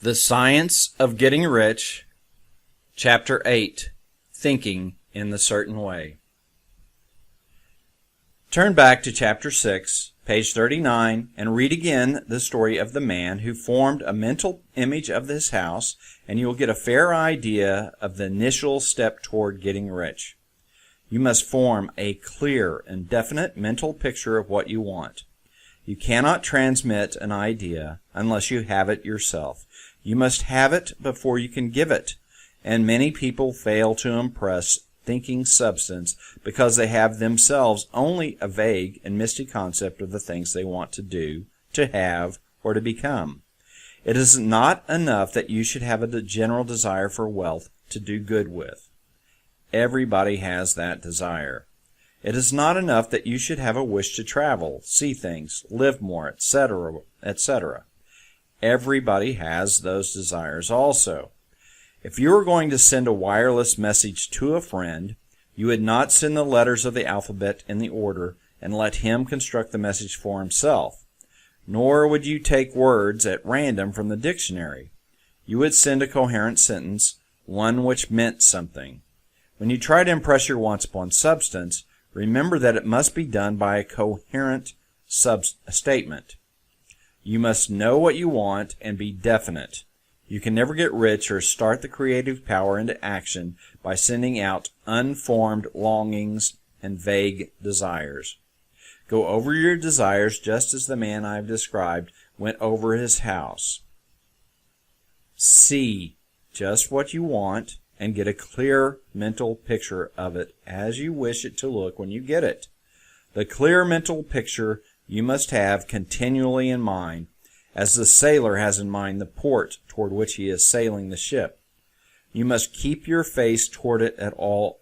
The Science of Getting Rich, Chapter 8, Thinking in the Certain Way. Turn back to Chapter 6, page 39, and read again the story of the man who formed a mental image of this house, and you will get a fair idea of the initial step toward getting rich. You must form a clear and definite mental picture of what you want. You cannot transmit an idea unless you have it yourself. You must have it before you can give it, and many people fail to impress thinking substance because they have themselves only a vague and misty concept of the things they want to do, to have, or to become. It is not enough that you should have a general desire for wealth to do good with. Everybody has that desire. It is not enough that you should have a wish to travel, see things, live more, etc., etc. Everybody has those desires also. If you were going to send a wireless message to a friend, you would not send the letters of the alphabet in the order and let him construct the message for himself. Nor would you take words at random from the dictionary. You would send a coherent sentence, one which meant something. When you try to impress your wants upon substance, remember that it must be done by a coherent statement. You must know what you want and be definite. You can never get rich or start the creative power into action by sending out unformed longings and vague desires. Go over your desires just as the man I have described went over his house. See just what you want and get a clear mental picture of it as you wish it to look when you get it. The clear mental picture you must have continually in mind, as the sailor has in mind the port toward which he is sailing the ship. You must keep your face toward it at all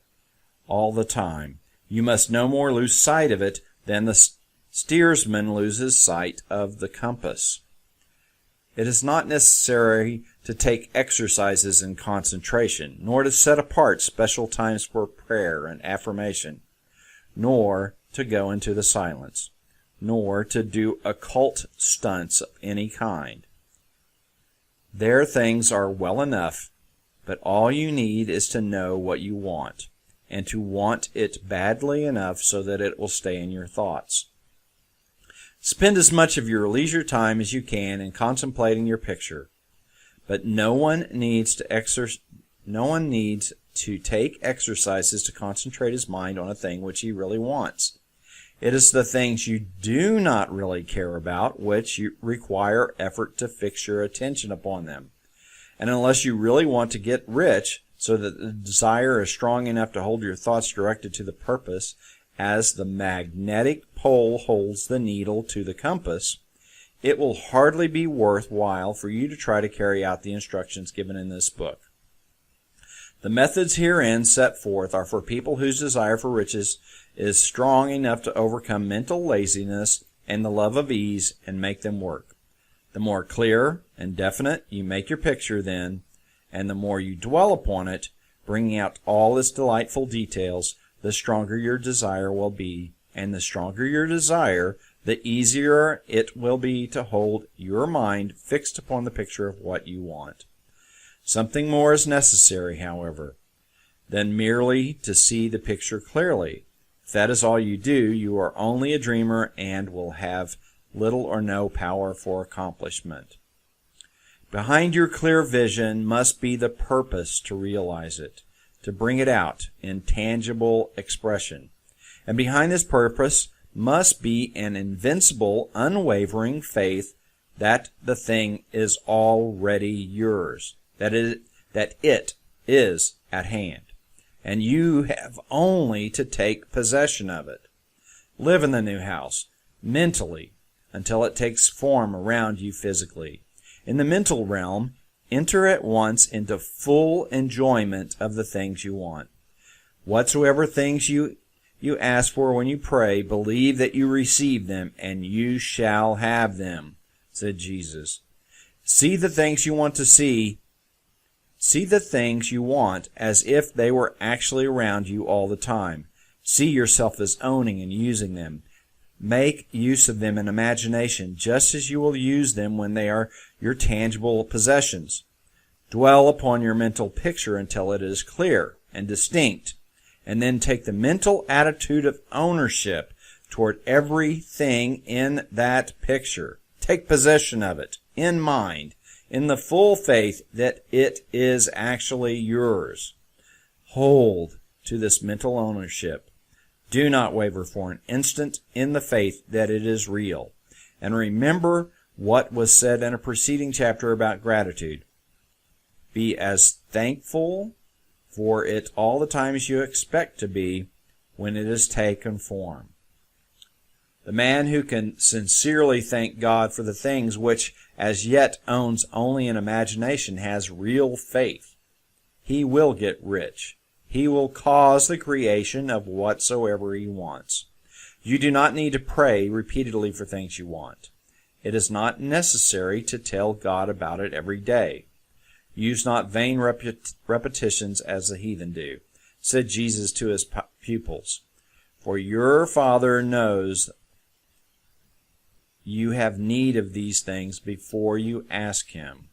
the time. You must no more lose sight of it than the steersman loses sight of the compass. It is not necessary to take exercises in concentration, nor to set apart special times for prayer and affirmation, nor to go into the silence, nor to do occult stunts of any kind. Their things are well enough, but all you need is to know what you want, and to want it badly enough so that it will stay in your thoughts. Spend as much of your leisure time as you can in contemplating your picture, but no one needs to take exercises to concentrate his mind on a thing which he really wants. It is the things you do not really care about which require effort to fix your attention upon them. And unless you really want to get rich, so that the desire is strong enough to hold your thoughts directed to the purpose, as the magnetic pole holds the needle to the compass, it will hardly be worth while for you to try to carry out the instructions given in this book. The methods herein set forth are for people whose desire for riches is strong enough to overcome mental laziness and the love of ease and make them work. The more clear and definite you make your picture then, and the more you dwell upon it, bringing out all its delightful details, the stronger your desire will be, and the stronger your desire, the easier it will be to hold your mind fixed upon the picture of what you want. Something more is necessary, however, than merely to see the picture clearly. If that is all you do, you are only a dreamer and will have little or no power for accomplishment. Behind your clear vision must be the purpose to realize it, to bring it out in tangible expression. And behind this purpose must be an invincible, unwavering faith that the thing is already yours, that it is at hand, and you have only to take possession of it. Live in the new house, mentally, until it takes form around you physically. In the mental realm, enter at once into full enjoyment of the things you want. Whatsoever things you ask for when you pray, believe that you receive them, and you shall have them, said Jesus. See the things you want to see. See the things you want as if they were actually around you all the time. See yourself as owning and using them. Make use of them in imagination, just as you will use them when they are your tangible possessions. Dwell upon your mental picture until it is clear and distinct, and then take the mental attitude of ownership toward everything in that picture. Take possession of it in mind, in the full faith that it is actually yours. Hold to this mental ownership. Do not waver for an instant in the faith that it is real. And remember what was said in a preceding chapter about gratitude. Be as thankful for it all the time as you expect to be when it is taken form. The man who can sincerely thank God for the things which as yet owns only an imagination has real faith. He will get rich. He will cause the creation of whatsoever he wants. You do not need to pray repeatedly for things you want. It is not necessary to tell God about it every day. Use not vain repetitions as the heathen do, said Jesus to his pupils. For your Father knows you have need of these things before you ask him.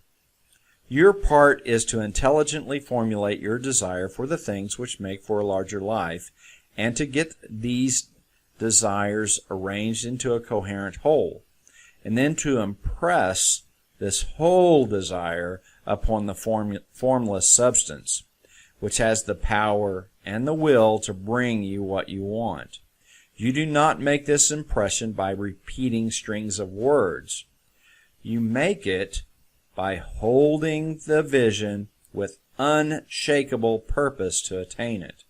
Your part is to intelligently formulate your desire for the things which make for a larger life, and to get these desires arranged into a coherent whole, and then to impress this whole desire upon the formless substance, which has the power and the will to bring you what you want. You do not make this impression by repeating strings of words. You make it by holding the vision with unshakable purpose to attain it,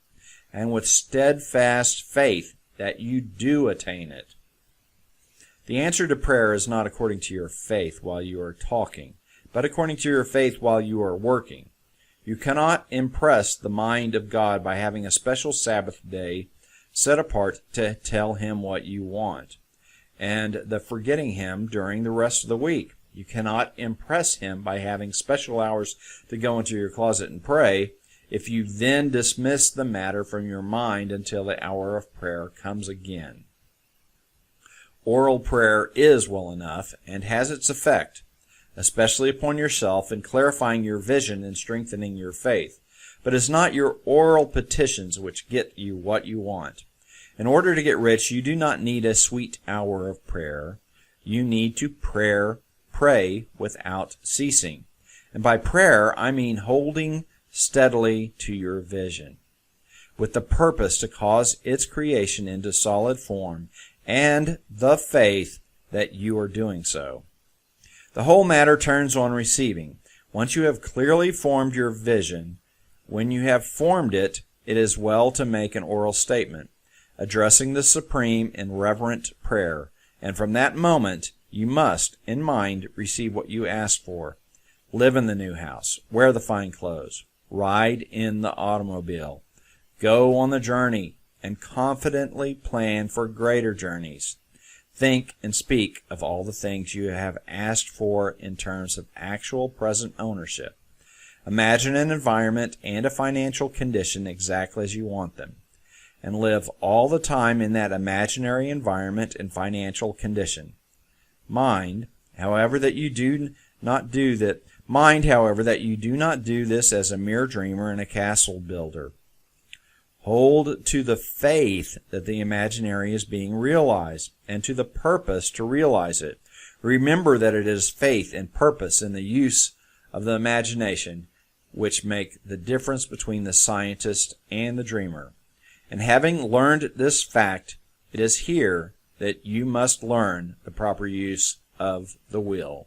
and with steadfast faith that you do attain it. The answer to prayer is not according to your faith while you are talking, but according to your faith while you are working. You cannot impress the mind of God by having a special Sabbath day set apart to tell him what you want, and the forgetting him during the rest of the week. You cannot impress him by having special hours to go into your closet and pray, if you then dismiss the matter from your mind until the hour of prayer comes again. Oral prayer is well enough and has its effect, especially upon yourself in clarifying your vision and strengthening your faith. But it's not your oral petitions which get you what you want. In order to get rich, you do not need a sweet hour of prayer. You need to pray without ceasing. And by prayer, I mean holding steadily to your vision, with the purpose to cause its creation into solid form, and the faith that you are doing so. The whole matter turns on receiving. Once you have clearly formed your vision, when you have formed it, it is well to make an oral statement, addressing the Supreme in reverent prayer, and from that moment you must, in mind, receive what you ask for. Live in the new house, wear the fine clothes, ride in the automobile, go on the journey, and confidently plan for greater journeys. Think and speak of all the things you have asked for in terms of actual present ownership. Imagine an environment and a financial condition exactly as you want them, and live all the time in that imaginary environment and financial condition. Mind, however, that you do not do this as a mere dreamer and a castle builder. Hold to the faith that the imaginary is being realized, and to the purpose to realize it. Remember that it is faith and purpose in the use of the imagination which make the difference between the scientist and the dreamer. And having learned this fact, it is here that you must learn the proper use of the will.